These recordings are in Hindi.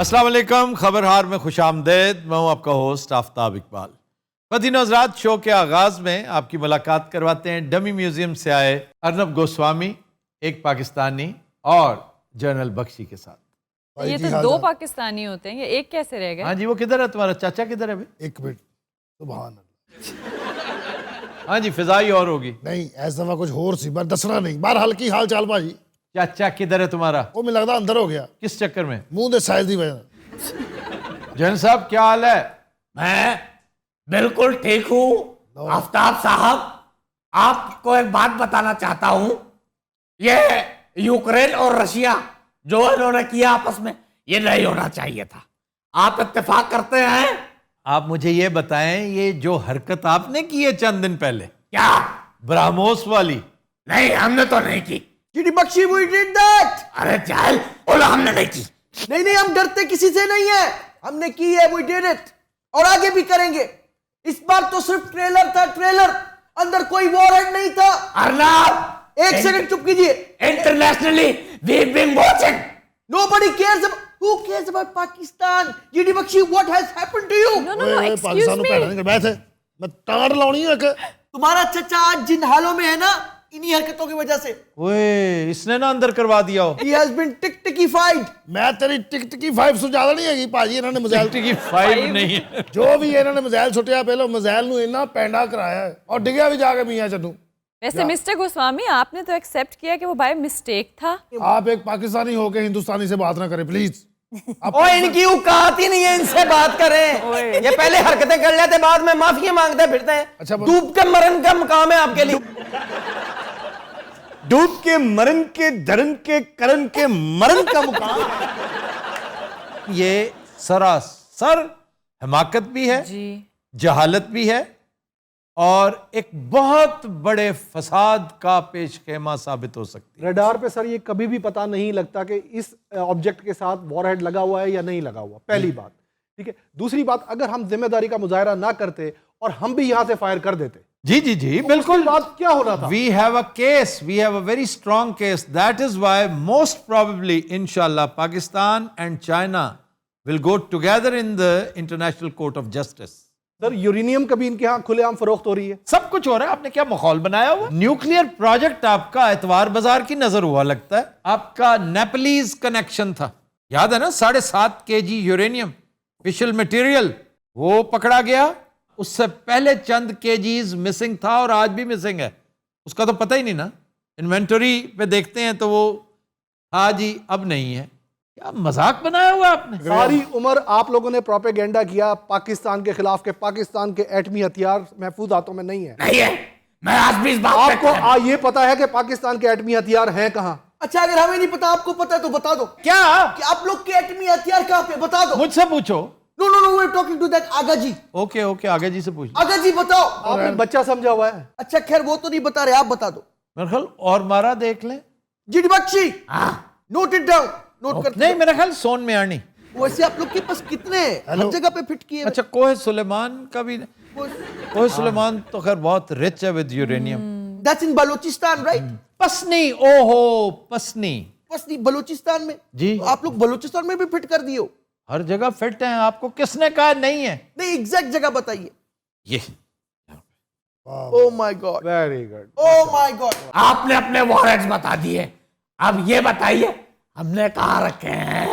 अस्सलाम वालेकुम, खबरहार में खुशामदेद। मैं हूं आपका होस्ट आफ्ताब इकबाल। ख़वातीन और हज़रात, शो के आगाज़ में आपकी मुलाकात करवाते हैं डमी म्यूजियम से आए अर्नब गोस्वामी, एक पाकिस्तानी और जनरल बख्शी के साथ। ये तो दो पाकिस्तानी होते हैं, ये एक कैसे रह गए? हाँ जी, वो किधर है? तुम्हारा चाचा किधर है भाई? एक मिनट, सुभान अल्लाह। हाँ जी, फिजाई और होगी। नहीं, इस दफा कुछ होर सी, पर दसना नहीं। बाहर हल्की हाल चाल भाजी। चाचा किधर है तुम्हारा? वो मुझे लगता अंदर हो गया। किस चक्कर में? मुंह दे साइज दी वजह। जैन साहब क्या हाल है? मैं बिल्कुल ठीक हूँ आफ्ताब साहब। आपको एक बात बताना चाहता हूँ, ये यूक्रेन और रशिया जो इन्होंने किया आपस में, ये नहीं होना चाहिए था। आप इत्तेफाक करते हैं? आप मुझे ये बताएं, ये जो हरकत आपने की है चंद दिन पहले, क्या? ब्राह्मोस वाली? नहीं, हमने तो नहीं की। GD Bakshi, we did that। अरे जाहिल, बोला हमने नहीं की। नहीं, हम डरते किसी से नहीं है, हमने की है, we did it, और आगे भी करेंगे। इस बार तो सिर्फ ट्रेलर था, ट्रेलर, अंदर कोई वॉरेंट नहीं था। अर्नब, एक सेकंड चुप कीजिए। Internationally we been watching. Nobody cares about, who cares about Pakistan? G बख्शी, what has happened to you? No, excuse me। बैठे, मैं टांड लाउनी है कि तुम्हारा चचा आज जिन हालों में है ना, इन्हीं हरकतों की वजह से। ओए, इसने ना अंदर करवा दिया हो। He has been टिक-टिकीfied। मैं तेरी टिक 5 से ज्यादा नहीं हैगी भाजी। इन्होंने मिसाइल की 5 नहीं है। जो भी इन्होंने मिसाइल छुटिया, पहले मिसाइल नु इन्ना पैंडा कराया है और डिगया भी जाके मियां चन्नू। वैसे मिस्टर गोस्वामी, आपने तो एक्सेप्ट किया कि वो बाय मिस्टेक था। आप एक पाकिस्तानी होके हिंदुस्तानी से बात ना करें प्लीज। और इनकी औकात ही नहीं है इनसे बात करें। ये पहले हरकतें कर लेते, बाद में माफी मांगते फिरते हैं। अच्छा, डूब के मरण का मुकाम है आपके लिए। डूब के मरण के धरन के करण के मरण का मुकाम। ये सरासर हिमाकत भी है जी, जहालत भी है और एक बहुत बड़े फसाद का पेशखेमा साबित हो सकती है। रडार पे सर ये कभी भी पता नहीं लगता कि इस ऑब्जेक्ट के साथ वॉरहेड लगा हुआ है या नहीं लगा हुआ, पहली बात। ठीक है, दूसरी बात, अगर हम जिम्मेदारी का मुजाहरा ना करते और हम भी यहां से फायर कर देते, जी जी जी, बिल्कुल। बात क्या होना था? We have a case, we have a very strong case. That is why most probably इंशाल्लाह Pakistan and China will go together in the International Court of Justice. Sir uranium कभी इनके यहाँ खुलेआम फरोख्त हो रही है। सब कुछ हो रहा है। आपने क्या माहौल बनाया हुआ? न्यूक्लियर प्रोजेक्ट आपका एतवार बाजार की नजर हुआ लगता है। आपका नेपलीज कनेक्शन था, याद है ना? 7.5 kg यूरेनियम फिशल मटेरियल वो पकड़ा गया। उससे पहले चंद केजीज मिसिंग था और आज भी मिसिंग है। उसका तो पता ही नहीं ना। इन्वेंटरी पे देखते हैं तो वो था जी, अब नहीं है। क्या मजाक बनाया हुआ आपने? सारी उम्र आप लोगों ने प्रोपेगेंडा किया पाकिस्तान के खिलाफ के पाकिस्तान के एटमी हथियार महफूज हाथों में नहीं है। नहीं है, मैं आज भी इस बात पे आपको ये पता है कि पाकिस्तान के एटमी हथियार हैं कहां? अच्छा, अगर हमें नहीं पता, आपको पता है तो बता दो। क्या कि आप लोग के एटमी हथियार कहां पे, बता दो। मुझसे पूछो। No, we are talking to that Agha ji. Okay okay, आगे जी से पूछ लो। आगा जी बताओ। आपने बच्चा समझा हुआ है। अच्छा खैर, वो तो नहीं बता रहे, आप बता दो। मेरे ख्याल और मारा देख लें। GD Bakshi, note it down, note कर। नहीं, मेरा ख्याल सोन में आनी। वैसे आप लोग के पास कितने हैं? हर जगह पे फिट किए। अच्छा, कोहे सुलेमान का भी। कोहे सुलेमान तो खैर बहुत रिच है with uranium. That's in Balochistan, right? Pasni, ओहो पसनी। पसनी बलूचिस्तान में जी। तो आप लोग बलूचिस्तान में भी फिट कर दिए हो? हर जगह फिट हैं। आपको किसने कहा नहीं है? नहीं, एग्जैक्ट जगह बताइए। ये oh my God, very good. Oh my God. आपने अपने वॉरेंट्स बता दिए। अब ये बताइए हमने कहाँ रखे हैं?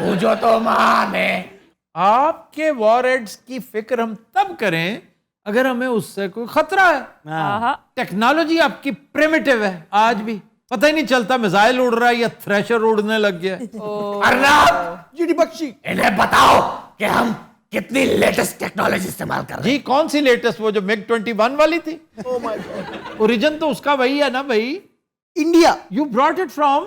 मुझे तो माने। आपके वॉरेंट्स की फिक्र हम तब करें अगर हमें उससे कोई खतरा है। आहा, टेक्नोलॉजी आपकी प्रिमिटिव है। आज भी पता ही नहीं चलता मिसाइल उड़ रहा है या थ्रेशर उड़ने लग गया है। अर्नब, जीडी बख्शी, इन्हें बताओ कि हम कितनी लेटेस्ट टेक्नोलॉजी इस्तेमाल कर रहे हैं। जी, कौन सी लेटेस्ट? वो जो मिग 21 वाली थी। Oh my God. ओरिजिन तो उसका वही है ना भाई। India, you brought it from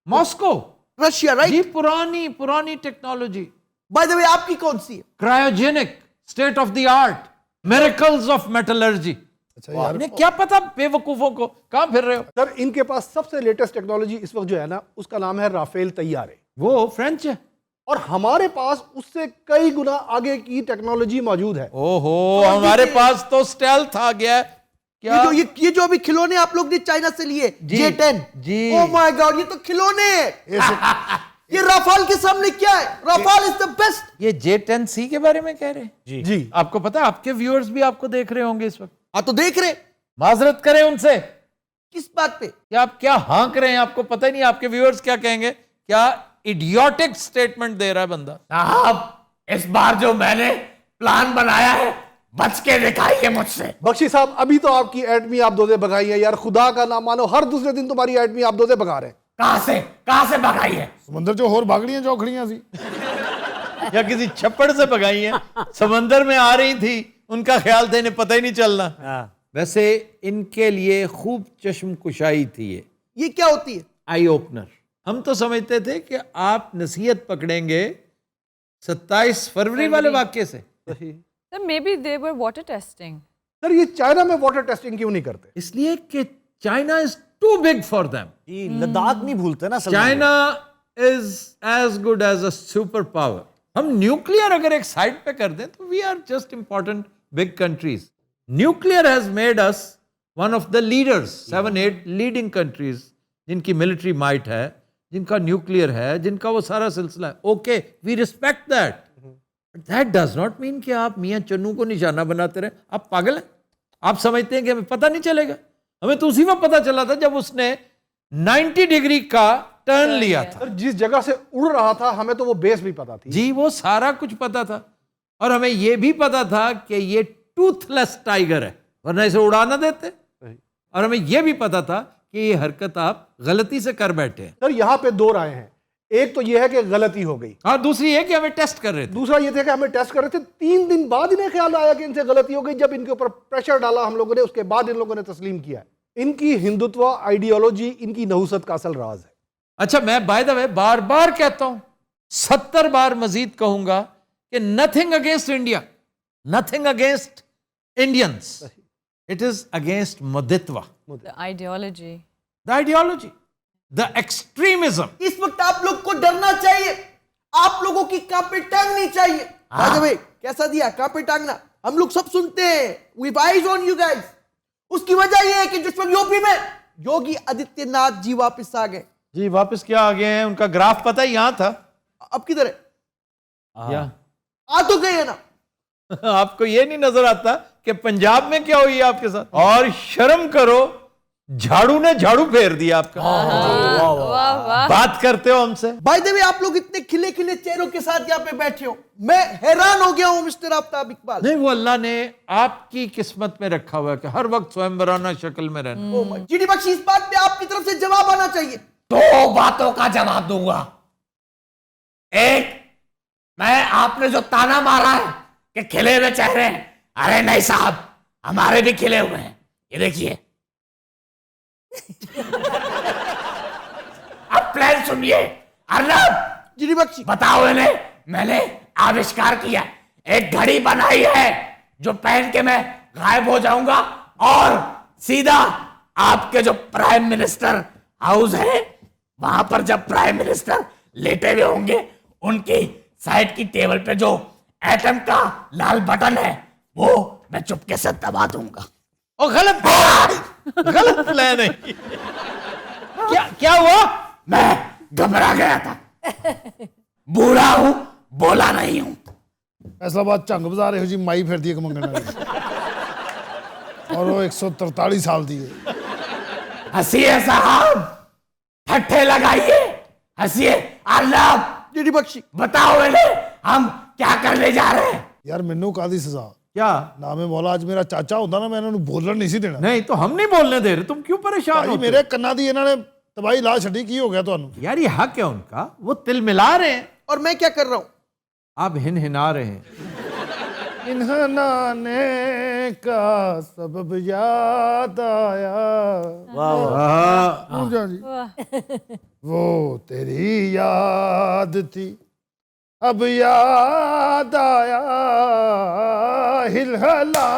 Moscow. Russia, right? जी, पुरानी पुरानी टेक्नोलॉजी। बाय द वे, आपकी कौन सी है? Cryogenic, state of the art, miracles of metallurgy. अच्छा यार, आपने क्या पता बेवकूफों को? कहां फिर रहे हो? सर इनके पास सबसे लेटेस्ट टेक्नोलॉजी इस वक्त जो है ना, उसका नाम है राफेल तैयारे, वो फ्रेंच है। और हमारे पास उससे कई गुना आगे की टेक्नोलॉजी मौजूद है। ओहो, हमारे पास तो स्टेल्थ आ गया है। क्या? ये जो अभी खिलौने आप लोग ने चाइना से लिए, जी, J10। Ji. Oh my God, ये तो खिलौने हैं। ये राफाल के सामने क्या है? Rafale is the best. ये J-10C के बारे में कह रहे हैं जी आपको पता है आपके व्यूअर्स भी आपको देख रहे होंगे इस वक्त, हाँ तो देख रहे माजरत करें उनसे किस बात पे? कि आप क्या हाँक रहे हैं, आपको पता ही नहीं आपके व्यूअर्स क्या कहेंगे, क्या इडियोटिक स्टेटमेंट दे रहा है बंदा। साहब इस बार जो मैंने प्लान बनाया है बच के दिखाइए मुझसे। बख्शी साहब, अभी तो आपकी एटमी आप दोजे भगाई है यार, खुदा का नाम मानो, हर दूसरे दिन तुम्हारी एटमी आप दोजे भगा रहे हैं। कहां से भगाई है? समंदर चो होर भागड़ियां चौखड़ियां सी। या किसी छप्पड़ से भगाई है, समंदर में आ रही थी, उनका ख्याल था इन्हें पता ही नहीं चलना। वैसे इनके लिए खूब चश्म कुशाई थी ये क्या होती है? Eye opener. हम तो समझते थे कि आप नसीहत पकड़ेंगे 27 फरवरी वाले वाक्य से। So maybe they were water testing. Sir ये चाइना में वाटर टेस्टिंग क्यों नहीं करते? इसलिए कि China is too big for them. जी, लद्दाख नहीं भूलते ना Salman China is as good as a super power. हम न्यूक्लियर अगर एक साइड पे कर दें तो we are just important big countries. Nuclear has made us one of the leaders, 7-8 leading countries जिनकी मिलिट्री माइट है, जिनका न्यूक्लियर है, जिनका वो सारा सिलसिला है। Okay, we respect that, that does not mean कि आप मियां चन्नू को निशाना बनाते रहे। आप पागल हैं? आप समझते हैं कि हमें पता नहीं चलेगा? हमें तो उसी वक्त पता चला था जब उसने 90 डिग्री का टर्न लिया था। सर जिस जगह से उड़ रहा था हमें तो वो बेस भी पता थी। जी, वो सारा कुछ पता था, और हमें यह भी पता था कि ये टूथलेस टाइगर है, वरना इसे उड़ा ना देते। और हमें यह भी पता था कि ये हरकत आप गलती से कर बैठे हैं। सर यहाँ पे दो राय हैं, एक तो ये है कि गलती हो गई, और दूसरी है कि हमें टेस्ट कर रहे थे। दूसरा ये था कि हमें टेस्ट कर रहे थे, 3 दिन बाद इन्हें ख्याल आया कि इनसे गलती हो गई। जब इनके ऊपर प्रेशर डाला हम लोगों ने, उसके बाद इन लोगों ने तस्लीम किया है। इनकी हिंदुत्व आइडियोलॉजी इनकी नहुसत का असल राज है। अच्छा, मैं बाय द वे बार बार कहता हूं, 70 बार मजीद कहूंगा कि nothing against India, nothing against Indians, it is against मुदित्वा, The ideology. The ideology, the extremism. इस वक्त आप लोग को डरना चाहिए, आप लोगों की कांपे टांगनी चाहिए। भाई कैसा दिया कांपे टांगना? हम लोग सब सुनते हैं, with eyes on you guys। उसकी वजह यह है कि जिस वक्त यूपी में योगी आदित्यनाथ जी वापस आ गए। जी, वापस क्या आ गए हैं? उनका ग्राफ पता है यहां था। अब किधर है? या आ तो गए है ना। आपको ये नहीं नजर आता कि पंजाब में क्या हुई है आपके साथ? और शर्म करो, झाड़ू ने झाड़ू फेर दिया आपका। वाह वाह। बात करते हो हमसे? बाय द वे आप लोग इतने खिले खिले चेहरों के साथ यहाँ पे बैठे हो, मैं हैरान हो गया हूं मिस्टर आफ्ताब इकबाल। नहीं, वो अल्लाह ने आपकी किस्मत में रखा हुआ है कि हर वक्त स्वयंवराना शक्ल में रहना। जीडी बख्शी, इस बात पे आपकी तरफ से जवाब आना चाहिए। 2 बातों का जवाब दूंगा। एक, मैं आपने जो ताना मारा है कि खिले हुए चेहरे हैं, अरे नहीं साहब, हमारे भी खिले हुए हैं, ये देखिए। अब प्लान सुनिए। अर्नब, जीडी बख्शी, बताओ इन्हें, मैंने आविष्कार किया, एक घड़ी बनाई है जो पहन के मैं गायब हो जाऊंगा और सीधा आपके जो प्राइम मिनिस्टर हाउस है वहां पर जब प्राइम मिनिस्टर लेटे हुए होंगे, उनकी साइड की टेबल पे जो एटम का लाल बटन है वो मैं चुपके से दबा दूंगा। ओ गलत गलत प्लान है। क्या क्या हुआ? मैं घबरा गया था, बूढ़ा हूं, बोला नहीं हूं। फैसलाबाद झंग बाजार ਇਹੋ ਜੀ ਮਾਈ ਫਿਰਦੀ ਇੱਕ ਮੰਗਣ ਵਾਲੀ और वो 143 साल दी है। हंसिए साहब, ठट्ठे लगाइए, हंसिए। अर्नब, जीडी बख्शी, बताओ इन्हें हम क्या करने जा रहे हैं। यार ਮੈਨੂੰ ਕਾਦੀ ਸਜ਼ਾ? क्या? ਨਾਮੇ ਮੌਲਾ ਅੱਜ ਮੇਰਾ ਚਾਚਾ ਹੁੰਦਾ ਨਾ, ਮੈਂ ਇਹਨਾਂ ਨੂੰ ਬੋਲਣ ਨਹੀਂ ਸੀ ਦੇਣਾ। नहीं तो हम नहीं बोलने दे रहे, तुम क्यों परेशान ਭਾਈ हो? ਮੇਰੇ ਕੰਨਾਂ ਦੀ ਇਹਨਾਂ ਨੇ ਤਬਾਹੀ ਲਾ ਛੱਡੀ, ਕੀ ਹੋ ਗਿਆ ਤੁਹਾਨੂੰ? यार ये हक है उनका, वो तिल मिला रहे हैं, और मैं क्या कर रहा हूं? आप हिन हिना रहे हैं। इन्हनाने का सबब याद आया। वाह, जी, वो तेरी याद थी, अब याद आया। हिलहला,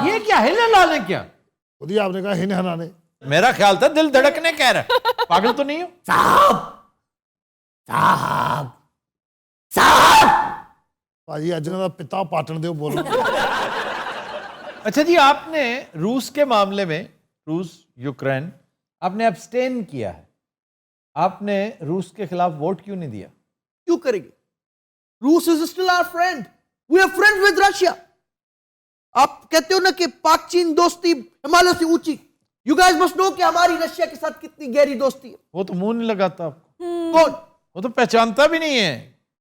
ये क्या हिल लाने? क्या खुद ही आपने कहा हिनहनाने। मेरा ख्याल था दिल धड़कने कह रहा है। पागल तो नहीं हो? साहब, साहब, साहब, भाजी अज इन्हां दा पिता पाटन दे बोलो। अच्छा जी, आपने रूस के मामले में, रूस यूक्रेन, आपने अब्सटेन किया है, आपने रूस के खिलाफ वोट क्यों नहीं दिया? क्यों करेंगे? रूस is still our friend, we are friend with Russia. आप कहते हो ना कि पाक चीन दोस्ती हिमालय से ऊंची, यू गाइस मस्ट नो कि हमारी रशिया के साथ कितनी गहरी दोस्ती है। वो तो मुंह नहीं लगाता आपको, कौन? वो तो पहचानता भी नहीं है।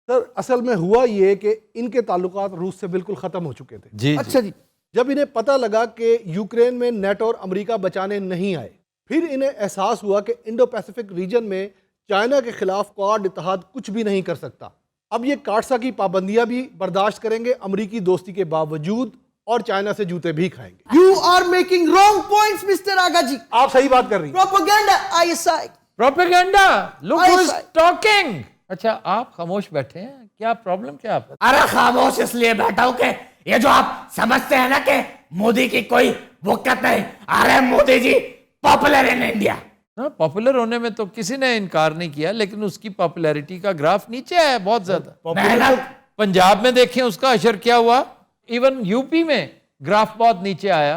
सर असल में हुआ ये कि इनके ताल्लुकात रूस से बिल्कुल खत्म हो चुके थे। जी अच्छा जी। जब इन्हें पता लगा कि यूक्रेन में नेटो और अमेरिका बचाने नहीं आए, फिर इन्हें एहसास हुआ कि इंडो पैसिफिक रीजन में चाइना के खिलाफ क्वाड इत्तेहाद कुछ भी नहीं कर सकता। अब ये काटसा की पाबंदियां भी बर्दाश्त करेंगे अमेरिकी दोस्ती के बावजूद, और चाइना से जूते भी खाएंगे। You are making wrong points mister Agha ji. आप सही बात कर रही हैं। Propaganda, ISI. Propaganda, look I who is say- talking. अच्छा आप खामोश बैठे हैं, क्या प्रॉब्लम क्या आपका? अरे खामोश इसलिए बैठा हूं कि ये जो आप समझते हैं ना कि मोदी की कोई वक़्त नहीं, अरे Modi ji popular in India. ना पॉपुलर होने में तो किसी ने इनकार नहीं किया, लेकिन उसकी पॉपुलैरिटी का ग्राफ नीचे है बहुत ज्यादा। मेहनत पंजाब में देखें उसका असर क्या हुआ, इवन यूपी में ग्राफ बहुत नीचे आया।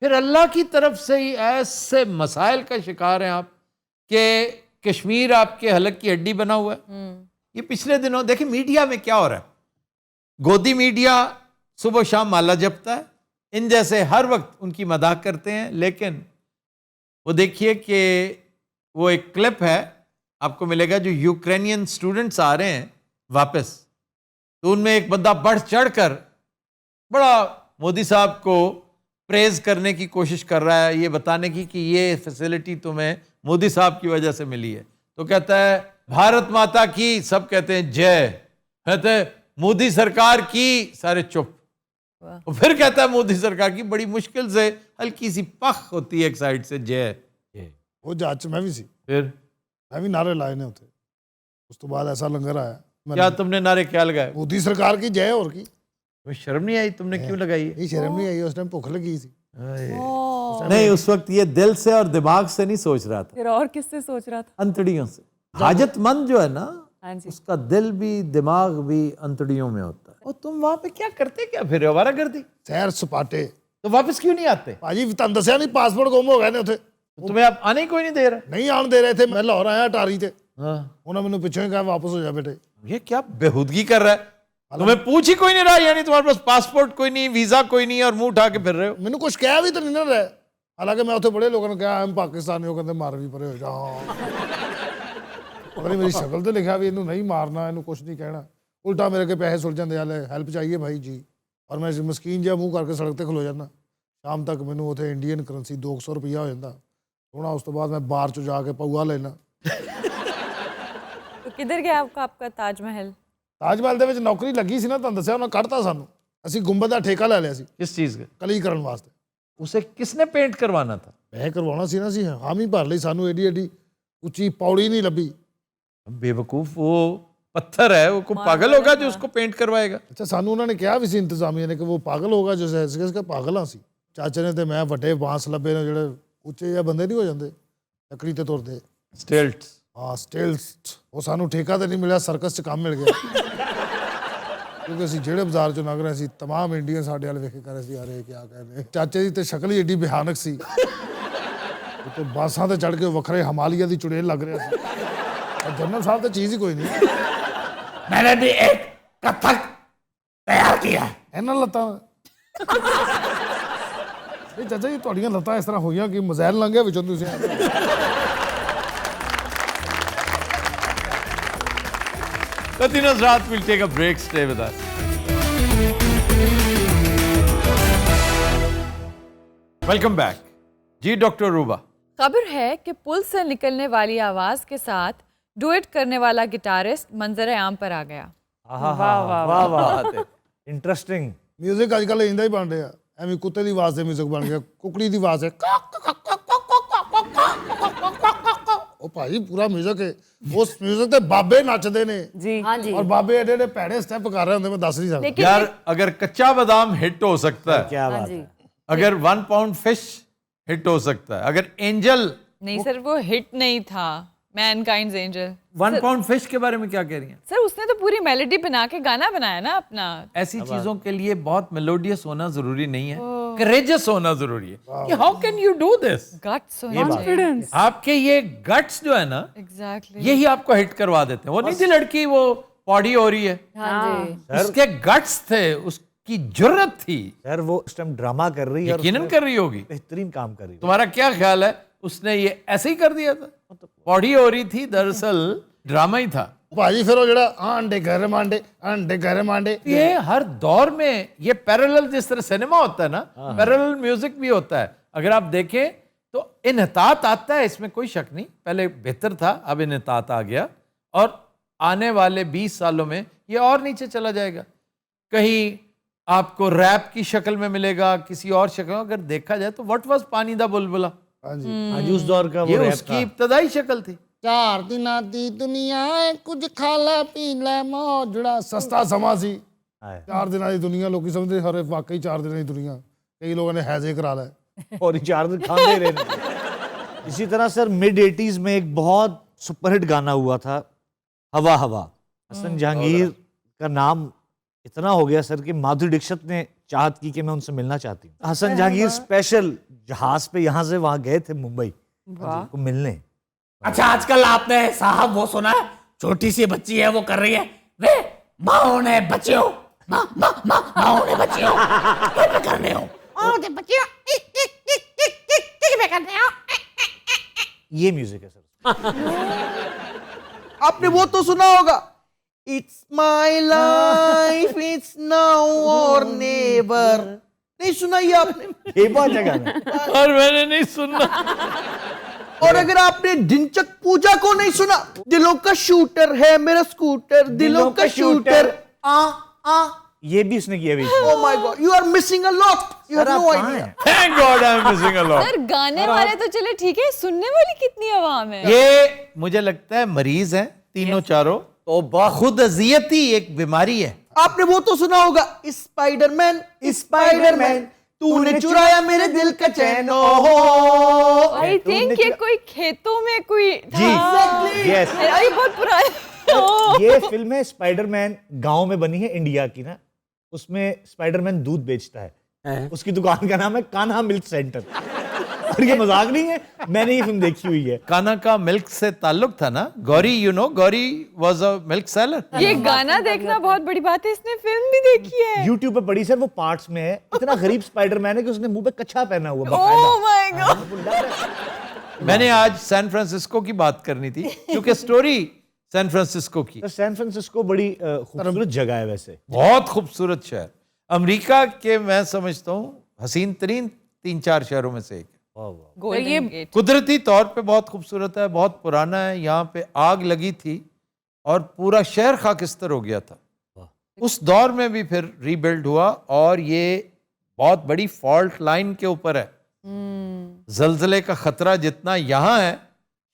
फिर अल्लाह की तरफ से ही ऐसे मसाइल का शिकार हैं आप कि कश्मीर आपके हलक की हड्डी बना हुआ है। ये पिछले दिनों देखिए मीडिया में क्या हो रहा है, गोदी मीडिया सुबह शाम माला जपता है, इन जैसे हर वक्त उनकी मजाक करते हैं। लेकिन वो देखिए कि वो एक क्लिप है आपको मिलेगा, जो यूक्रेनियन स्टूडेंट्स आ रहे हैं वापस, तो उनमें एक बंदा बढ़ चढ़ कर बड़ा मोदी साहब को प्रेज करने की कोशिश कर रहा है, ये बताने की कि ये फैसिलिटी तुम्हें मोदी साहब की वजह से मिली है। तो कहता है भारत माता की, सब कहते हैं जय, कहते हैं मोदी सरकार की, सारे चुप। और फिर कहता है मोदी सरकार की, बड़ी मुश्किल से हल्की सी पख होती है एक साइड से, जय। ਉਹ ਜਹਾਜ਼ 'ਚ ਮੈਂ ਵੀ ਸੀ, फिर ਮੈਂ ਵੀ ਨਾਰੇ ਲਾਏ ਨੇ ਉੱਥੇ। ਉਸ ਤੋਂ ਬਾਅਦ ਐਸਾ ਲੰਗਰ ਆਇਆ, क्या तुमने नारे क्या लगाए? ਮੋਦੀ ਸਰਕਾਰ ਕੀ ਜੈ, ਹੋਰ ਕੀ। तुम्हें शर्म नहीं आई? तुमने क्यों लगाई है? ਇਹ ਸ਼ਰਮ ਨਹੀਂ ਆਈ, ਉਸ ਟਾਈਮ ਭੁੱਖ ਲੱਗੀ ਸੀ। नहीं, उस वक्त ये दिल से और दिमाग से नहीं सोच रहा था, फिर और किससे सोच रहा था? अंतड़ियों से। हाजतमंद जो है ना, हाँ जी। उसका दिल भी दिमाग भी अंतड़ियों में होता है। और तुम वहां पे क्या करते, क्या फिर आवारा करती? ਸੈਰ ਸਪਾਟੇ। तो वापस क्यों नहीं आते? ਭਾਜੀ ਤੁਹਾਨੂੰ ਦੱਸਿਆ ਨਹੀਂ, ਪਾਸਪੋਰਟ ਗੁੰਮ ਹੋ ਗਏ ਨੇ ਉੱਥੇ, तो तुम्हें अब आने ही कोई नहीं दे रहा। ਨਹੀਂ ਆਉਣ ਦੇ ਰਹੇ थे। ਮੈਂ ਲਾਹੌਰ ਆਇਆ ਅਟਾਰੀ ਤੇ, हाँ, ਉਹਨਾਂ ਮੈਨੂੰ ਪਿੱਛੋਂ ਹੀ ਕਿਹਾ ਵਾਪਸ ਹੋ ਜਾ ਬੇਟੇ। ये क्या बेहूदगी कर रहा है? तुम्हें पूछ ही कोई नहीं रहा, यानी तुम्हारे पास पासपोर्ट कोई नहीं, वीजा कोई नहीं, और मुंह उठा के फिर रहे हो। ਮੈਨੂੰ ਕੁਝ ਕਹਿ ਵੀ ਤਾਂ ਨਹੀਂ ਨਾ ਰਿਹਾ, ਹਾਲਾਂਕਿ ਮੈਂ ਉੱਥੇ ਬੜੇ ਲੋਕਾਂ ਨੂੰ ਕਿਹਾ ਐਮ ਪਾਕਿਸਤਾਨੀ, ਉਹ ਕਹਿੰਦੇ ਮਾਰ ਵੀ ਪਰੇ ਹੋ ਜਾ। ਪਤਾ ਨਹੀਂ ਮੇਰੀ ਸ਼ਕਲ ਤੇ ਲਿਖਿਆ ਵੀ ਇਹਨੂੰ ਨਹੀਂ ਮਾਰਨਾ, ਇਹਨੂੰ ਕੁਝ ਨਹੀਂ ਕਹਿਣਾ, ਉਲਟਾ ਮੇਰੇ ਕੇ ਪੈਸੇ ਸੁਲ ਜਾਂਦੇ, ਹਾਲੇ ਹੈਲਪ ਚਾਹੀਏ ਭਾਈ ਜੀ। ਔਰ ਮੈਂ ਮਸਕੀਨ ਜਿਹਾ ਮੂੰਹ ਕਰਕੇ ਸੜਕ ਤੇ ਖਲੋ ਜਾਂਦਾ, ਸ਼ਾਮ ਤੱਕ ਮੈਨੂੰ ਉੱਥੇ ਇੰਡੀਅਨ ਕਰੰਸੀ 200 ਰੁਪਈਆ ਹੋ ਜਾਂਦਾ ਸੋਹਣਾ। ਉਸ ਤੋਂ ਬਾਅਦ ਮੈਂ ਬਾਰ 'ਚ ਜਾ ਕੇ ਪਊਆ ਲੈਣਾ। तो किधर गया आपका ताजमहल? ਤਾਜ ਮਹਿਲ ਦੇ ਵਿੱਚ ਨੌਕਰੀ ਲੱਗੀ ਸੀ ਨਾ, ਤੁਹਾਨੂੰ ਦੱਸਿਆ, ਉਹਨਾਂ ਕੱਢਤਾ ਸਾਨੂੰ। ਅਸੀਂ ਗੁੰਬਦ ਦਾ ਠੇਕਾ ਲੈ ਲਿਆ ਸੀ किस चीज का? ਕਲੀ ਕਰਨ ਵਾਸਤੇ। उसे किसने पेंट करवाना था? ਮੈਂ ਕਰਵਾਉਣਾ ਸੀ ਨਾ, ਸੀ ਹਾਮੀ ਭਰ ਲਈ, ਸਾਨੂੰ ਏਡੀ ਏਡੀ ਉੱਚੀ ਪੌੜੀ ਨਹੀਂ ਲੱਭੀ। बेवकूफ, वो पत्थर है, वो कोई पागल होगा जो उसको पेंट करवाएगा? ਅੱਛਾ, ਸਾਨੂੰ ਉਹਨਾਂ ਨੇ ਕਿਹਾ ਵੀ ਸੀ ਇੰਤਜ਼ਾਮੀਆ ਨੇ ਕਿ ਉਹ ਪਾਗਲ ਹੋਗਾ ਜੋ ਇਸਕੇ ਪਾਗਲਾਂ ਸੀ। ਚਾਚੇ ਨੇ ਤੇ ਮੈਂ ਵੱਡੇ ਬਾਂਸ ਲੱਭੇ ਨੇ, ਜਿਹੜੇ ਉੱਚੇ ਜਿਹੇ ਬੰਦੇ ਨਹੀਂ ਹੋ ਜਾਂਦੇ, ਲੱਕੜੀ ਤੇ ਤੁਰਦੇ। स्टिल्ट्स। ਹਾਂ, ਸਟੇਲਸ। ਉਹ ਸਾਨੂੰ ਠੇਕਾ ਤੇ ਨਹੀਂ ਮਿਲਿਆ, ਸਰਕਸ 'ਚ ਕੰਮ ਮਿਲ ਗਿਆ। ਕਿਉਂਕਿ ਅਸੀਂ ਜਿਹੜੇ ਬਾਜ਼ਾਰ 'ਚੋਂ ਲੰਘ ਰਹੇ ਸੀ, ਤਮਾਮ ਇੰਡੀਅਨ ਸਾਡੇ ਵਾਲ ਵੇਖ ਕੇ ਕਰ ਰਹੇ ਸੀ, ਯਾਰ ਇਹ ਕੀ ਕਹਿੰਦੇ। ਚਾਚੇ ਦੀ ਤੇ ਸ਼ਕਲ ਹੀ ਏਡੀ ਭਿਆਨਕ ਸੀ, ਤੇ ਬਾਸਾਂ ਤੇ ਚੜ ਕੇ ਵੱਖਰੇ ਹਿਮਾਲਿਆ ਦੀ ਚੁੜੇਲ ਲੱਗ ਰਿਹਾ ਸੀ। और जनरल साहब तो चीज ही कोई नहीं। मैंने भी एक कथक तैयार किया है। ਇਹਨਾਂ ਲੱਤਾਂ ਇਹ ਚਾਚਾ ਜੀ, ਤੁਹਾਡੀਆਂ ਲੱਤਾਂ ਇਸ ਤਰ੍ਹਾਂ ਹੋਈਆਂ ਕਿ ਮਜ਼ਾਇਲ ਲੰਘਿਆ ਵਿੱਚੋਂ ਤੁਸੀਂ। Latinos Raat will take a break. Stay with us. Welcome back. जी डॉक्टर रूबा। खबर है कि पुल से निकलने वाली आवाज के साथ डुएट करने वाला गिटारिस्ट मंजर आम पर आ गया। वाह वाह, इंटरेस्टिंग। ਮਿਊਜ਼ਿਕ ਅੱਜ ਕੱਲ੍ਹ ਇੰਦਾ ਹੀ ਬਣ ਰਿਹਾ, ਐਵੇਂ ਕੁੱਤੇ ਦੀ ਆਵਾਜ਼ ਤੇ ਮਿਊਜ਼ਿਕ ਬਣ ਗਿਆ, ਕੁਕੜੀ ਦੀ ਆਵਾਜ਼ ਹੈ। ਉਹ ਭਾਈ ਪੂਰਾ ਮਿਊਜ਼ਿਕ ਹੈ, ਉਸ ਮਿਊਜ਼ਿਕ ਤੇ ਬਾਬੇ ਨੱਚਦੇ ਨੇ जी ਔਰ ਬਾਬੇ ਏਡੇ ਏਡੇ ਭੈੜੇ ਸਟੈਪ ਕਰ ਰਹੇ ਹੁੰਦੇ, ਮੈਂ ਦੱਸ ਨਹੀਂ ਸਕਦਾ। लेकिन यार अगर कच्चा बादाम हिट हो सकता है, क्या हाँ बात जी, है। अगर 1 पाउंड फिश हिट हो सकता है, अगर एंजल नहीं सर वो हिट नहीं था, मैनकाइंड्स एंजल। वन पाउंड फिश के बारे में क्या कह रही हैं? सर उसने तो पूरी मेलोडी बना के गाना बनाया ना अपना। ऐसी चीजों के लिए बहुत मेलोडियस होना जरूरी नहीं है, करेजियस होना जरूरी है कि how can you do this. Guts होना चाहिए। आपके ये गट्स जो है ना, एग्जैक्टली। यही आपको हिट करवा देते हैं। वो नहीं थी लड़की, वो पॉडी हो रही है, हाँ जी। उसके गट्स थे, उसकी जुर्रत थी। सर वो इस टाइम ड्रामा कर रही है और यकीनन कर रही होगी। बेहतरीन काम कर रही है। तुम्हारा क्या ख्याल है, उसने ये ऐसे ही कर दिया था? पॉडी हो रही थी, दरअसल ड्रामा ही था। भाजी फिर वो जड़ा अंडे घर मांडे ये हर दौर में ये पैरेलल, जिस तरह सिनेमा होता है ना, पैरेलल म्यूजिक भी होता है। अगर आप देखें तो इन्हतात आता है, इसमें कोई शक नहीं। पहले बेहतर था, अब इन्हतात आ गया और आने वाले 20 सालों में ये और नीचे चला जाएगा। कहीं आपको रैप की शक्ल में मिलेगा, किसी और शक्ल में। अगर देखा जाए तो व्हाट वाज पानी दा बुलबुला, हाँ जी आज उस दौर का वो ये रैप उसकी था। इब्तदाई शक्ल थी। 4 दिनां दी दुनिया है, कुछ खा ले पी ले मौज, ਜਿਹੜਾ ਸਸਤਾ ਸਮਾਂ ਸੀ। 4 ਦਿਨਾਂ ਦੀ ਦੁਨੀਆ ਲੋਕੀ ਸਮਝਦੇ ਹਰੇ ਵਾਕਈ 4 ਦਿਨਾਂ ਦੀ ਦੁਨੀਆ। ਕਈ ਲੋਕਾਂ ਨੇ हैजे करा ला। और ये 4 दिन खाते रहने। इसी तरह सर मिड 80s में एक बहुत सुपरहिट गाना हुआ था, हवा हवा। हसन जहांगीर का नाम इतना हो गया सर कि माधुरी दीक्षित ने चाहत की कि मैं उनसे मिलना चाहती हूँ। हसन जहांगीर स्पेशल जहाज पे यहाँ से वहां गए थे मुंबई को मिलने। अच्छा, आजकल आपने साहब वो सुना है, छोटी सी बच्ची है वो कर रही है, वे माओ ने बच्चियों, माओ ने बच्चियों क्या करने हो, ये म्यूजिक है सर। आपने वो तो सुना होगा, it's my life it's now और नेवर। नहीं सुना ये आपने? ये बहुत अच्छा गाना है। और मैंने नहीं सुना। और अगर आपने ढिंचक पूजा को नहीं सुना, दिलों का शूटर है मेरा स्कूटर, दिलों का शूटर। ये भी उसने किया बीच में। Oh my God, you are missing a lot. You have sir, आप no कहाँ idea. हैं? Thank God I am missing a lot. Sir गाने वाले तो चले ठीक है, सुनने वाली कितनी आवाम है। ये मुझे लगता है मरीज हैं तीनों चारों। तो खुद अजियती एक बीमारी है। आपने वो तो सुना होगा, स्पाइडरमैन स्पाइडरमैन तूने चुराया मेरे दिल का चैन। आई थिंक ये कोई खेतों में कोई था। Yes. ये बहुत पुरानी। ये फिल्म है स्पाइडरमैन, गांव में बनी है इंडिया की ना। उसमें स्पाइडरमैन दूध बेचता है, उसकी दुकान का नाम है कान्हा मिल्क सेंटर। और ये मजाक नहीं है, मैंने ये फिल्म देखी हुई है। कान्हा का मिल्क से ताल्लुक था ना। Gauri, you know, Gauri was a milk seller. ये गाना देखना बहुत बड़ी बात है, इसने फिल्म भी देखी है। YouTube पे पड़ी सर, वो पार्ट्स में है। इतना गरीब स्पाइडरमैन है कि उसने मुंह पे कच्छा पहना हुआ ओह बाकायदा। My God. मैंने आज सैन फ्रांसिस्को की बात करनी थी क्योंकि स्टोरी सैन फ्रांसिस्को की। सर सैन फ्रांसिस्को बड़ी खूबसूरत जगह है वैसे। बहुत खूबसूरत शहर, अमेरिका के मैं समझता हूँ हसीन तरीन 3-4 शहरों में से एक। गोल्डन गेट कुदरती तौर पे बहुत खूबसूरत है, बहुत पुराना है। यहाँ पे आग लगी थी और पूरा शहर खाकिस्तर हो गया था। उस दौर में भी फिर रीबिल्ड हुआ और ये बहुत बड़ी फॉल्ट लाइन के ऊपर है। जलजले का खतरा जितना यहाँ है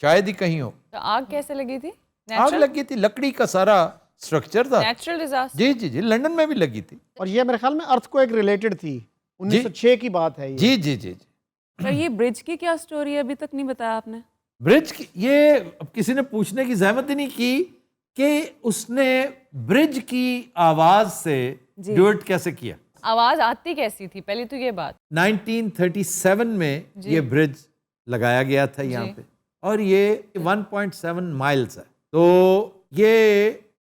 शायद ही कहीं हो। तो आग कैसे लगी थी? आग लगी थी, लकड़ी का सारा स्ट्रक्चर था। Natural disaster. जी जी जी, लंदन में भी लगी थी। और ये मेरे ख्याल में अर्थ को एक रिलेटेड थी। 1906 की बात है ये। जी जी जी जी। पर ये ब्रिज की क्या स्टोरी है, अभी तक नहीं बताया आपने। ब्रिज की ये अब किसी ने पूछने की जहमत ही नहीं की कि उसने ब्रिज की आवाज से ड्यूएट कैसे किया। आवाज आती कैसी थी, पहले तो ये बात। 1937 में ये ब्रिज लगाया गया था यहाँ पे और ये 1.7 माइल्स है। तो ये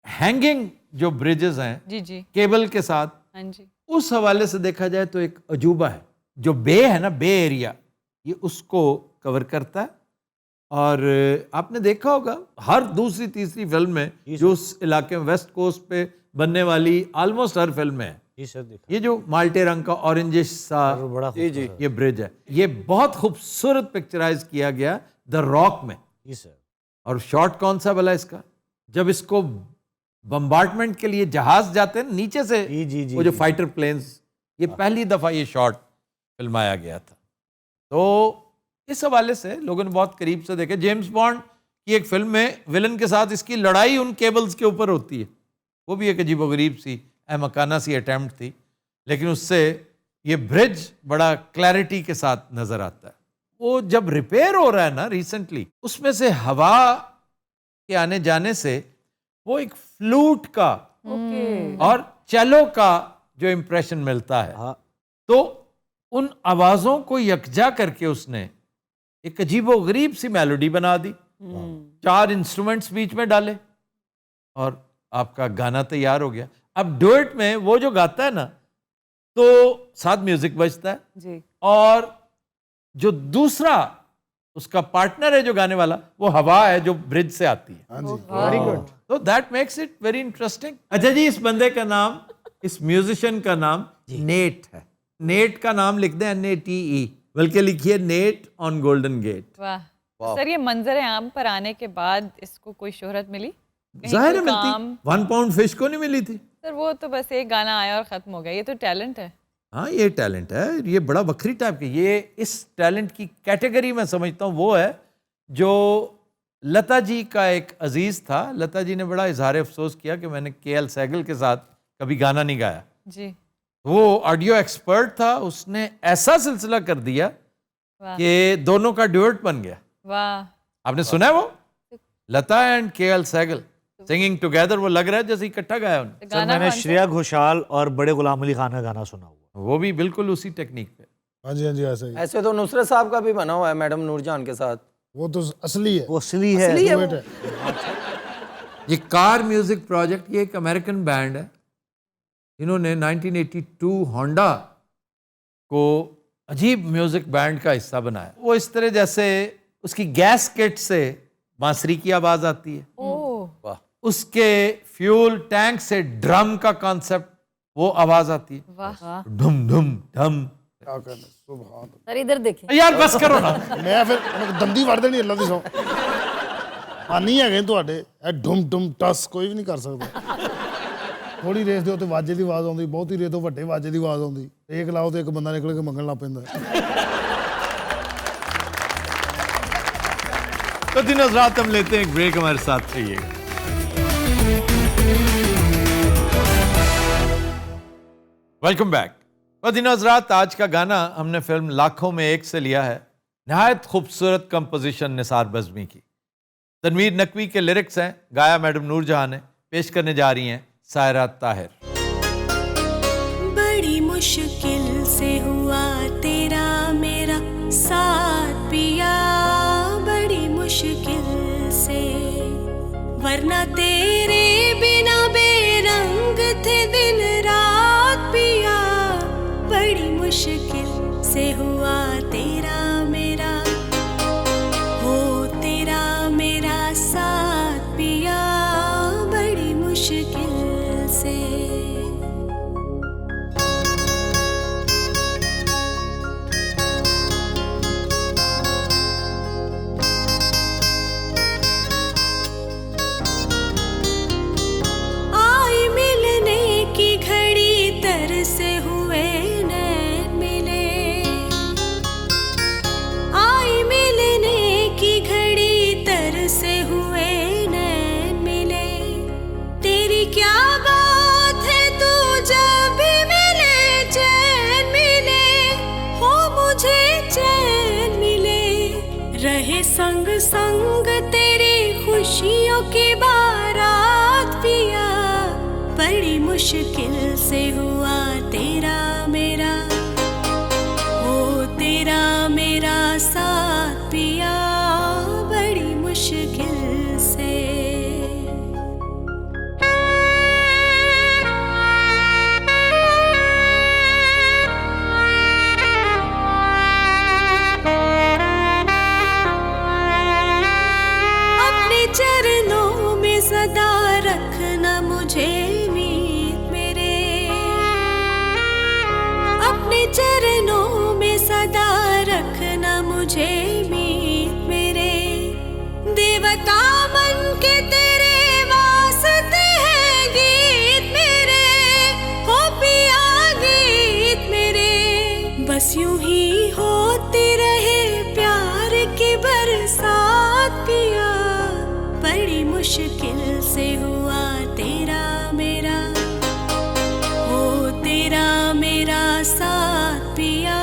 हैंगिंग जो ब्रिजेस हैं जी जी केबल के साथ, हाँ जी। उस हवाले से देखा जाए तो एक अजूबा है। जो बे है ना, बे एरिया, ये उसको कवर करता है। और आपने देखा होगा हर दूसरी तीसरी फिल्म में जो उस इलाके में वेस्ट कोस्ट पे बनने वाली ऑलमोस्ट हर फिल्म में है। जी सर देखा। ये जो माल्टे रंग का ऑरेंजिश सा बड़ा ये ब्रिज है, ये बहुत खूबसूरत पिक्चराइज किया गया द रॉक में। जी सर। और शॉट कौन सा भला इसका, जब इसको बम्बार्टमेंट के लिए जहाज जाते हैं नीचे से, जी, वो जो फाइटर प्लेन्स, ये पहली दफा ये शॉट फिल्माया गया था। तो इस हवाले से लोगों ने बहुत करीब से देखे। जेम्स बॉन्ड की एक फिल्म में विलन के साथ इसकी लड़ाई उन केबल्स के ऊपर होती है। वो भी एक अजीबोगरीब सी अहमकाना सी अटैम्प्ट थी, लेकिन उससे ये ब्रिज बड़ा क्लैरिटी के साथ नजर आता है। वो जब रिपेयर हो रहा है ना रिसेंटली, उसमें से हवा के आने जाने से वो एक फ्लूट का ओके और चेलो का जो इम्प्रेशन मिलता है, हाँ। तो उन आवाजों को यकजा करके उसने एक अजीबोगरीब सी मेलोडी बना दी, 4 इंस्ट्रूमेंट्स बीच में डाले और आपका गाना तैयार हो गया। अब डुएट में वो जो गाता है ना, तो साथ म्यूजिक बजता है जी और जो दूसरा उसका पार्टनर है जो गाने वाला, वो हवा है जो ब्रिज से आती है। हाँ जी, वेरी गुड। तो that makes it very interesting. अच्छा जी, इस बंदे का नाम, इस म्यूजिशियन का नाम नेट है। नेट का नाम लिख दें NATE, बल्कि लिखिए नेट ऑन गोल्डन गेट। वाह सर, ये मंजर आम पर आने के बाद इसको कोई शोहरत मिली? कहीं जाहिर है कोई मिलती, काम? 1 पाउंड फिश को नहीं मिली थी। सर वो तो बस एक गाना आया और खत्म हो गया, ये तो टैलेंट है। हाँ, ये टैलेंट है, ये बड़ा बखरी टाइप के। ये इस टैलेंट की कैटेगरी मैं समझता हूँ वो है जो लता जी का एक अजीज था। लता जी ने बड़ा इजहार अफसोस किया कि मैंने KL सहगल के साथ कभी गाना नहीं गाया। जी वो ऑडियो एक्सपर्ट था, उसने ऐसा सिलसिला कर दिया वाह कि दोनों का ड्यूएट बन गया। वाह। आपने सुना है वो? Lata and KL Sehgal singing together, वो लग रहा है जैसे इकट्ठा गाया उन्होंने। सर गाना मैंने कौन सा? श्रेया घोषाल और बड़े गुलाम अली खान का गाना सुना हुआ। वो भी बिल्कुल उसी टेक्निक पे। हाँ जी, हाँ जी, ऐसा ही। ऐसे तो नुसरत साहब का भी बना हुआ है मैडम नूरजान के साथ। वो तो असली है, वो असली है। असली है वो। डुएट है। ये कार म्यूजिक प्रोजेक्ट, ये एक अमेरिकन बैंड है। इन्होंने 1982 होंडा को अजीब म्यूजिक बैंड का हिस्सा बनाया। वो इस तरह जैसे उसकी गैस किट से बांसुरी की आवाज आती है, ओह उसके फ्यूल टैंक से ड्रम का कॉन्सेप्ट, वो आवाज आती है, वाह। ढुम ढुम ढम। क्या कहना, सुभान सर इधर देखिए। यार बस करो ना। मैं फिर उन्हें दंदी वड़ देनी अल्लाह दी सौ। आनी है ਤੁਹਾਡੇ ਇਹ ਢੁਮ ਢੁਮ ਟਸ ਕੋਈ ਵੀ ਨਹੀਂ ਕਰ ਸਕਦਾ। ਥੋੜੀ ਰੇਸ ਦੇ ਉੱਤੇ ਵਾਜੇ ਦੀ ਆਵਾਜ਼ ਆਉਂਦੀ, ਬਹੁਤੀ ਰੇਸ ਤੋਂ ਵੱਡੇ ਵਾਜੇ ਦੀ ਆਵਾਜ਼ ਆਉਂਦੀ। ਇੱਕ ਲਾਓ ਤੇ ਇੱਕ ਬੰਦਾ ਨਿਕਲ ਕੇ ਮੰਗਣ ਲੱਗ ਪੈਂਦਾ। तो दिन रात हम लेते हैं एक ब्रेक, हमारे साथ रहिए। Welcome back. दिन रात आज का गाना हमने फिल्म लाखों में एक से लिया है। नहायत खूबसूरत कंपोजिशन निसार बज़मी की, तनवीर नकवी के लिरिक्स हैं, गाया मैडम नूरजहां ने। पेश करने जा रही हैं सायरा ताहिर। बड़ी मुश्किल से हुआ तेरा मेरा साथ पिया, बड़ी मुश्किल से, वरना तेरे बिना बेरंग थे दिन रात पिया, बड़ी मुश्किल से हुआ तेरा मेरा, हो तेरा मेरा साथ पिया, बड़ी मुश्किल से। आई मिलने की घड़ी तरसे हुए नैन मिले, आई मिलने की घड़ी तरसे हुए नैन मिले, तेरी क्या बात है तू जब भी मिले चैन मिले, हो मुझे चैन मिले, रहे संग संग तेरी खुशियों की बारात पिया, बड़ी मुश्किल से हुआ तेरा मेरा, हो तेरा मेरा साथ पिया, बड़ी मुश्किल से। अपने चरणों में सदा रखना मुझे मीत मेरे, अपने चरणों में सदा रखना मुझे मीत मेरे, देवता मन के तेरे वास्ते हैं गीत मेरे, हो पिया गीत मेरे, बस यूं ही होती रहे प्यार की बरसात पिया, बड़ी मुश्किल से हुआ तेरा मेरा, हो तेरा मेरा साथ पिया,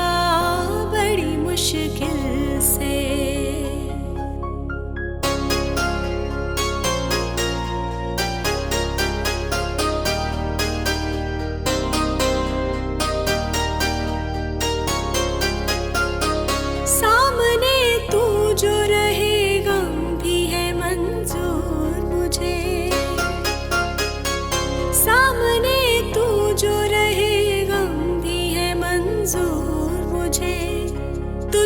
बड़ी मुश्किल से।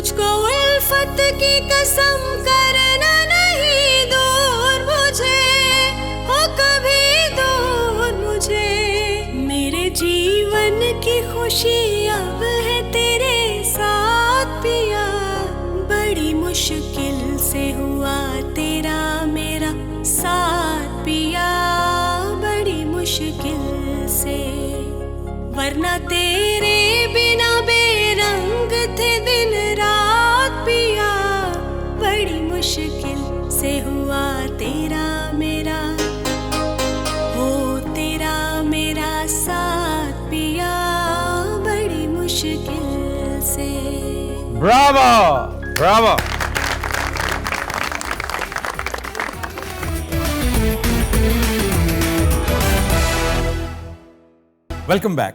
तुझको उल्फत की कसम करना नहीं दूर मुझे, हो कभी दूर मुझे। मेरे जीवन की खुशी अब है तेरे साथ पिया, बड़ी मुश्किल से हुआ तेरा मेरा साथ पिया, बड़ी मुश्किल से। वरना तेरे बिना बेरंग थे दिन रात पिया, बड़ी मुश्किल से हुआ तेरा मेरा, हो तेरा मेरा साथ पिया, बड़ी मुश्किल से। Bravo Bravo. Welcome back.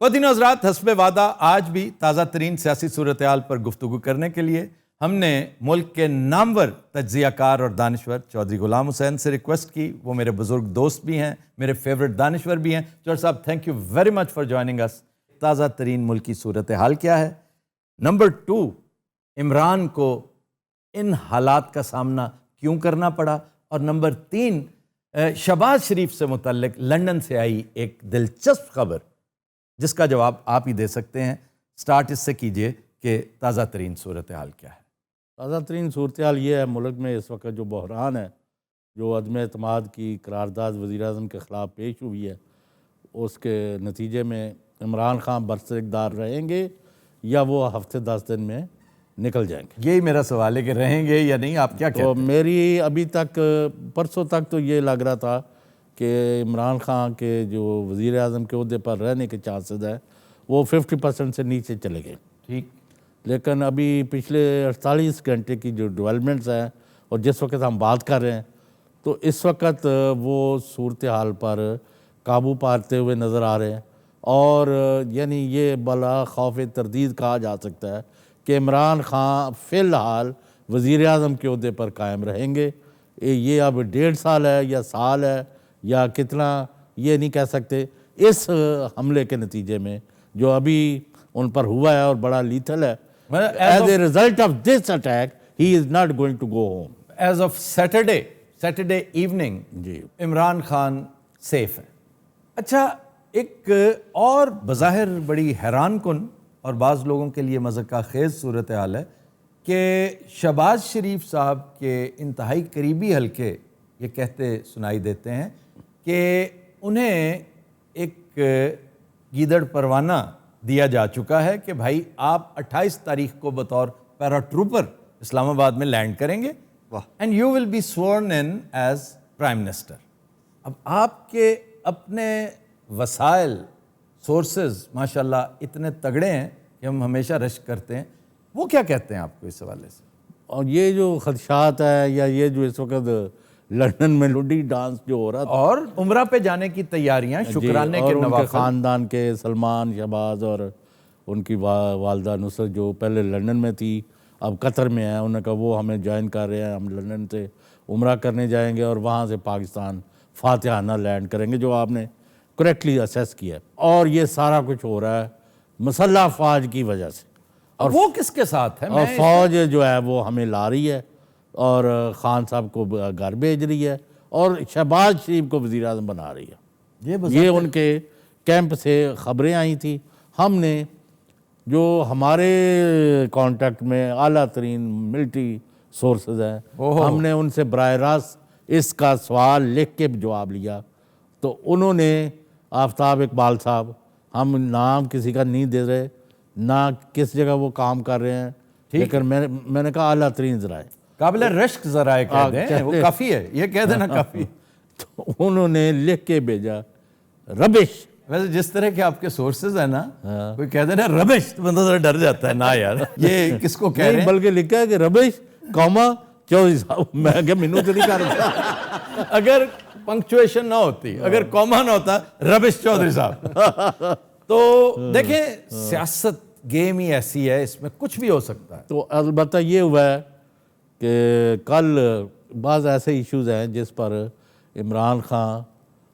ख़वातीन और हज़रात, हस्बे वादा आज भी ताज़ा तरीन सियासी सूरत हाल पर गुफ्तगू करने के लिए हमने मुल्क के नामवर तज्ज़ियाकार और दानिश्वर चौधरी ग़ुलाम हुसैन से रिक्वेस्ट की। वो मेरे बुज़ुर्ग दोस्त भी हैं, मेरे फेवरेट दानिश्वर भी हैं। चौधरी साहब, thank you very much for joining us. ताज़ा तरीन मुल्की सूरत हाल क्या है? नंबर 2, इमरान को इन हालात का सामना क्यों करना पड़ा? और नंबर 3, शहबाज शरीफ से मुतल्लिक लंदन से आई एक दिलचस्प खबर जिसका जवाब आप ही दे सकते हैं। स्टार्ट इससे कीजिए कि ताज़ा तरीन सूरत हाल क्या है। ताज़ा तरीन सूरत हाल ये है, मुल्क में इस वक्त जो बहरान है, जो अदम एतमाद की करारदाद वज़ीर-ए-आज़म के ख़िलाफ़ पेश हुई है, उसके नतीजे में इमरान खान बरसरदार रहेंगे या वो हफ्ते 10 दिन में निकल जाएंगे। यही मेरा सवाल है कि रहेंगे या नहीं, आप क्या कहते हैं? मेरी अभी तक परसों तक तो ये लग रहा था कि इमरान खान के जो वज़ीर-ए-आज़म के ओहदे पर रहने के चांसेस है वो 50% से नीचे चले गए। ठीक, लेकिन अभी पिछले 48 घंटे की जो डेवलपमेंट्स हैं और जिस वक्त हम बात कर रहे हैं, तो इस वक्त वो सूरत हाल पर काबू पाते हुए नज़र आ रहे हैं। और यानी ये बला खौफ तरदीद कहा जा सकता है कि इमरान खान फ़िलहाल वज़ीर-ए-आज़म के ओहदे पर कायम रहेंगे। ये अब 1.5 साल है या साल है या कितना, ये नहीं कह सकते। इस हमले के नतीजे में जो अभी उन पर हुआ है और बड़ा लीथल है, as a result of this attack he is not going to go home. As of Saturday evening ji Imran Khan safe है। अच्छा, एक और बज़ाहिर बड़ी हैरान कुन और बाज़ लोगों के लिए मज़ाक़ खेज़ सूरत हाल है कि शहबाज शरीफ साहब के इंतहाई करीबी हल्के ये कहते सुनाई देते हैं कि उन्हें एक गीदड़ परवाना दिया जा चुका है कि भाई आप 28 तारीख को बतौर पैराट्रूपर इस्लामाबाद में लैंड करेंगे and you will be sworn in as prime minister. अब आपके अपने वसाइल सोर्सेज माशाल्लाह इतने तगड़े हैं कि हम हमेशा रश करते हैं, वो क्या कहते हैं आपको इस हवाले से? और ये जो खदशात है या ये जो इस वक्त लंदन में लुडी डांस जो हो रहा था और उम्रा पे जाने की तैयारियां, शुक्राने के नवाफिल, ख़ानदान के सलमान, शहबाज और उनकी वालदा नुसरत जो पहले लंदन में थी अब कतर में है, उन्होंने कहा वो हमें ज्वाइन कर रहे हैं, हम लंदन से उम्रा करने जाएंगे और वहाँ से पाकिस्तान फातिहाना लैंड करेंगे, जो आपने करेक्टली असेस किया। और ये सारा कुछ हो रहा है मसल्ह अफवाज की वजह से। और वो किसके साथ है? और फौज जो है वो हमें ला रही है और खान साहब को घर भेज रही है और शहबाज शरीफ को वज़ीर-ए-आज़म बना रही है। ये उनके कैंप से खबरें आई थी। हमने जो हमारे कांटेक्ट में आला तरीन मिलिट्री सोर्सेज हैं, हमने उनसे बराह रास्त इसका सवाल लिख के जवाब लिया, तो उन्होंने आफ्ताब इकबाल साहब, हम नाम किसी का नहीं दे रहे ना किस जगह वो काम कर रहे हैं, लेकिन मैंने कहा आला तरीन ज़राए, काबिल रश्क ज़राए कह दें, वो काफ़ी है, ये कह देना काफ़ी। तो उन्होंने लिख के भेजा रबिश। वैसे जिस तरह के आपके सोर्सेज है ना, कोई कह देना रबिश तो बंदा जरा डर जाता है ना यार, ये किसको कह रहे हैं? बल्कि लिखा है कि रबिश कौमा चौधरी साहब। मैं क्या मैनू तो नहीं कर रहा। अगर पंक्चुएशन ना होती, अगर कॉमा ना होता, रबिश चौधरी साहब। तो देखें, सियासत गेम ही ऐसी है, इसमें कुछ भी हो सकता है। तो अलबत्ता ये हुआ है कि कल बाज़ ऐसे इश्यूज़ हैं जिस पर इमरान खान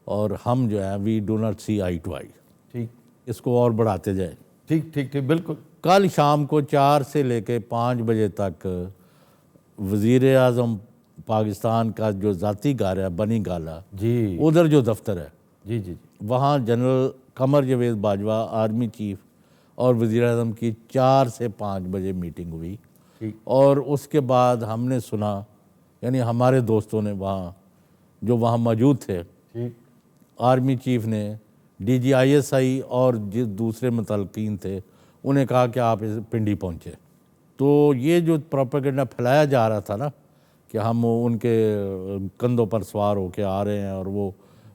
और हम जो है we do not see eye to eye. ठीक, इसको और बढ़ाते जाए। ठीक ठीक ठीक, बिल्कुल। कल शाम को 4 से लेके 5 बजे तक वज़ीर आज़म पाकिस्तान का जो ज़ाती घर है बनी गाला जी उधर जो दफ्तर है जी जी वहाँ general Qamar Javed Bajwa army chief और वज़ीर आज़म की 4 से 5 बजे मीटिंग हुई। और उसके बाद हमने सुना, यानी हमारे दोस्तों ने वहाँ जो वहाँ मौजूद थे, आर्मी चीफ ने DGISI और जिस दूसरे मुतलकीन थे उन्हें कहा कि आप इस पिंडी पहुँचे। तो ये जो प्रोपेगेंडा फैलाया जा रहा था ना कि हम उनके कंधों पर सवार होके आ रहे हैं और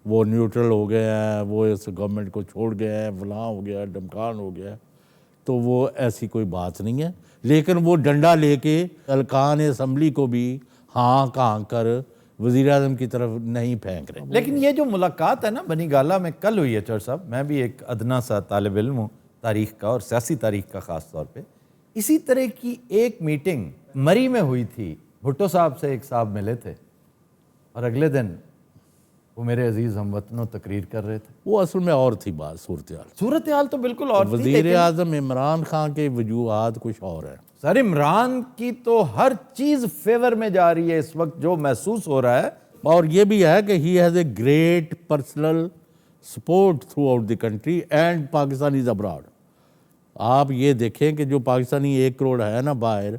वो न्यूट्रल हो गए हैं, वो इस गवर्नमेंट को छोड़ गए हैं, फलां हो गया, डमकान हो गया, तो वो ऐसी कोई बात नहीं है। लेकिन वो डंडा लेके अरकान असम्बली को भी हाँ कहाँ कर वज़ीर आज़म की तरफ नहीं फेंक रहे। लेकिन ये जो मुलाकात है ना बनी गाला में कल हुई है चौर साहब, मैं भी एक अदना सा तालिब इल्म हूँ तारीख़ का और सियासी तारीख़ का ख़ास तौर पे, इसी तरह की एक मीटिंग मरी में हुई थी। भुट्टो साहब से एक साहब मिले थे और अगले दिन वो मेरे अजीज़ हमवतनों तकरीर कर रहे थे। वो असल में और थी बात, सूरत हाल तो बिल्कुल और थी। वज़ीर आज़म इमरान खान के वजूहात कुछ और है। सर इमरान की तो हर चीज़ फेवर में जा रही है इस वक्त, जो महसूस हो रहा है। और ये भी है कि he has a great personal support through out the country and Pakistanis abroad. आप ये देखें कि जो पाकिस्तानी 1 करोड़ है ना बाहर,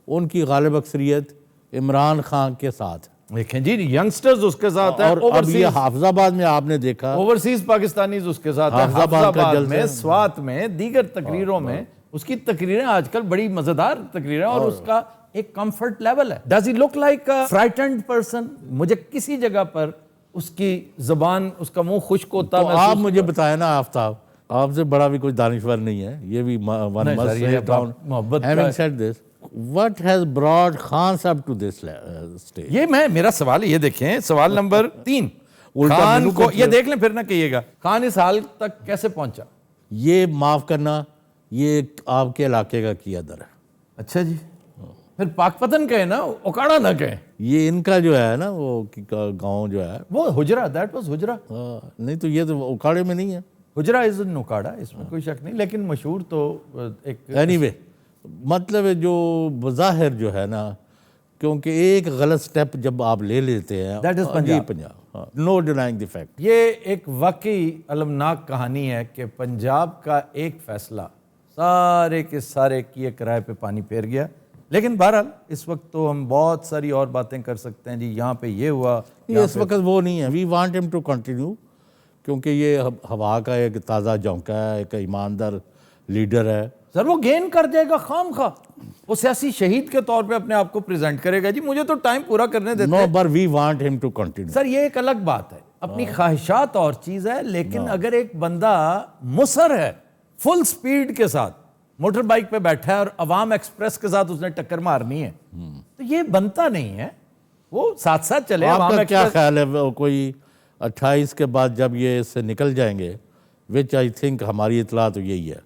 उनकी गालिब अक्सरियत इमरान खान के साथ। देखें जी यंगस्टर्स उसके साथ है, और अब ये हाफिजाबाद में आपने देखा ओवरसीज पाकिस्तानीज उसके साथ है, हाफिजाबाद में, स्वात में, दीगर तकरीरों में उसकी तकरीरें आजकल बड़ी मजेदार तकरीरें और उसका एक कंफर्ट लेवल है। Does he look like a frightened person? मुझे किसी जगह पर उसकी जुबान, उसका मुंह खुश्क होता तो आप मुझे बताएं ना आफ्ताब, आपसे बड़ा भी कोई दानिश्वर नहीं है, ये भी What has brought Khan साहब to this stage? ये मेरा सवाल है, ये देखें सवाल नंबर 3। खान को ये देख लें फिर ना कहिएगा, खान इस हाल तक कैसे पहुंचा? ये माफ करना, ये आपके इलाके का किया दर है। अच्छा जी, फिर पाकपतन कहे ना, उकाड़ा ना कहे। ये इनका जो है ना वो गांव जो है वो हुजरा, दैट वाज हुजरा। नहीं तो ये तो उकाड़े में नहीं है, हुजरा इज इन उकाड़ा, इसमें कोई शक नहीं, लेकिन मशहूर तो एक एनीवे मतलब जो बज़ाहिर जो है ना, क्योंकि एक गलत स्टेप जब आप ले लेते हैं, that is Punjab, no denying the fact. ये एक वाकई अलमनाक कहानी है कि पंजाब का एक फैसला सारे के सारे किए किराए पे पानी फेर गया। लेकिन बहरहाल इस वक्त तो हम बहुत सारी और बातें कर सकते हैं जी, यहाँ पे ये हुआ, इस वक्त वो नहीं है। We want him to continue, क्योंकि ये हवा का एक ताज़ा झोंका है, एक ईमानदार लीडर है। सर वो गेन कर जाएगा खाम खा, वो सियासी शहीद के तौर पे अपने आप को प्रेजेंट करेगा जी, मुझे तो टाइम पूरा करने देते हैं। No but we want him to continue. Sir ये एक अलग बात है, अपनी ख्वाहिशात और चीज है, लेकिन अगर एक बंदा मुसर है फुल स्पीड के साथ मोटर बाइक पे बैठा है और अवाम एक्सप्रेस के साथ उसने टक्कर मारनी है, तो ये बनता नहीं है, वो साथ साथ चले। आपका क्या ख्याल है, कोई 28 के बाद जब ये इससे निकल जाएंगे, विच आई थिंक हमारी इतला तो यही है,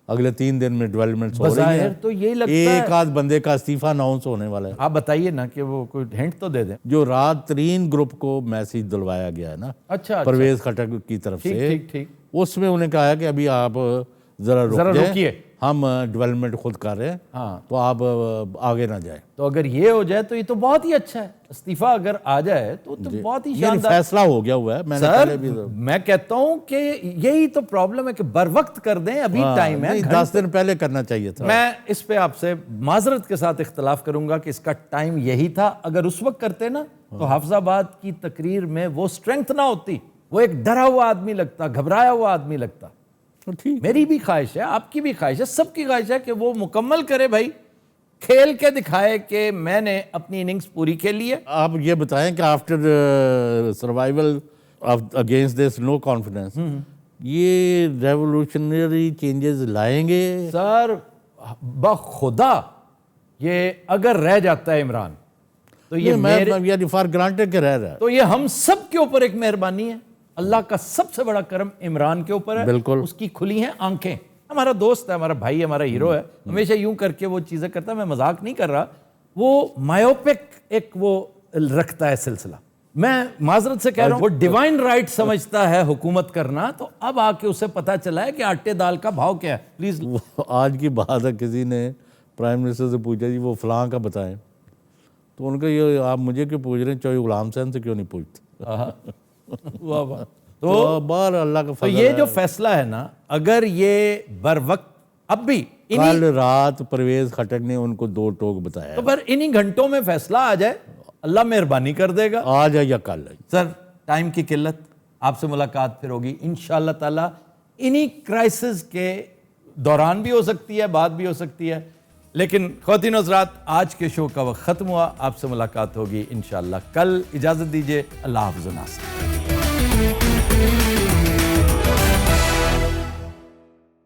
अगले 3 दिन में डेवलपमेंट्स हो रही है, तो यही लगता है एक आध बंदे का इस्तीफा अनाउंस होने वाला है। आप बताइए ना कि वो कोई हिंट तो दे दें। जो रात 3 ग्रुप को मैसेज दिलवाया गया है ना, अच्छा, परवेज खटक की तरफ से, ठीक, उसमें उन्हें कहा कि अभी आप जरा रुकिए, हम डेवलपमेंट खुद कर रहे हैं, हाँ, तो आप आगे ना जाए। तो अगर ये हो जाए तो ये तो बहुत ही अच्छा है, इस्तीफा अगर आ जाए तो बहुत ही शानदार फैसला हो गया हुआ है। मैंने सर भी मैं कहता हूं कि यही तो प्रॉब्लम है कि बर वक्त कर दें, अभी टाइम है, 10 दिन पहले करना चाहिए था। मैं इस पे आपसे माजरत के साथ इख्तलाफ करूंगा कि इसका टाइम यही था। अगर उस वक्त करते ना तो हाफिजाबाद की तकरीर में वो स्ट्रेंथ ना होती, वो एक डरा हुआ आदमी लगता, घबराया हुआ आदमी लगता। मेरी भी ख्वाहिश है, आपकी भी ख्वाहिश है, सबकी ख्वाहिश है कि वो मुकम्मल करे भाई, खेल के दिखाए कि मैंने अपनी इनिंग्स पूरी खेली है। आप ये बताएं कि after survival against this no confidence, ये रेवोल्यूशनरी चेंजेस लाएंगे? सर बखुदा ये अगर रह जाता है इमरान तो ये फॉर ग्रांटेड के रह रहा है, तो ये हम सब के ऊपर एक मेहरबानी है, अल्लाह का सबसे बड़ा करम इमरान के ऊपर है। बिल्कुल, उसकी खुली हैं आंखें, हमारा दोस्त है, हमारा भाई, हमारा हीरो है, हमेशा यूं करके वो चीजें करता है, मैं मजाक नहीं कर रहा। वो मायोपिक एक वो रखता है सिलसिला, मैं माजरत से कह रहा हूँ, वो डिवाइन राइट समझता है हुकूमत करना, तो अब आके उसे पता चला है कि आटे दाल का भाव क्या है। प्लीज, आज की बात है, किसी ने प्राइम मिनिस्टर से पूछा जी वो फलां का बताएं, तो उनका ये आप मुझे क्यों पूछ रहे हैं, चौधरी गुलाम हुसैन से क्यों नहीं पूछते। वाह वाह। तो बार अल्लाह का तो फजल ये है। जो फैसला है ना, अगर ये बर वक्त अब भी कल रात परवेज खटक ने उनको 2 टोक बताया, तो पर इन्हीं घंटों में फैसला आ जाए, अल्लाह मेहरबानी कर देगा। आज है या कल है। सर, टाइम की किल्लत, आपसे मुलाकात फिर होगी इंशाअल्लाह ताला। इन्हीं क्राइसिस के दौरान भी हो सकती है, बाद भी हो सकती है, लेकिन ख्वातीन और हज़रात, आज के शो का वक्त ख़त्म हुआ। आपसे मुलाकात होगी इंशाअल्लाह कल। इजाज़त दीजिए, अल्लाह हाफ़िज़।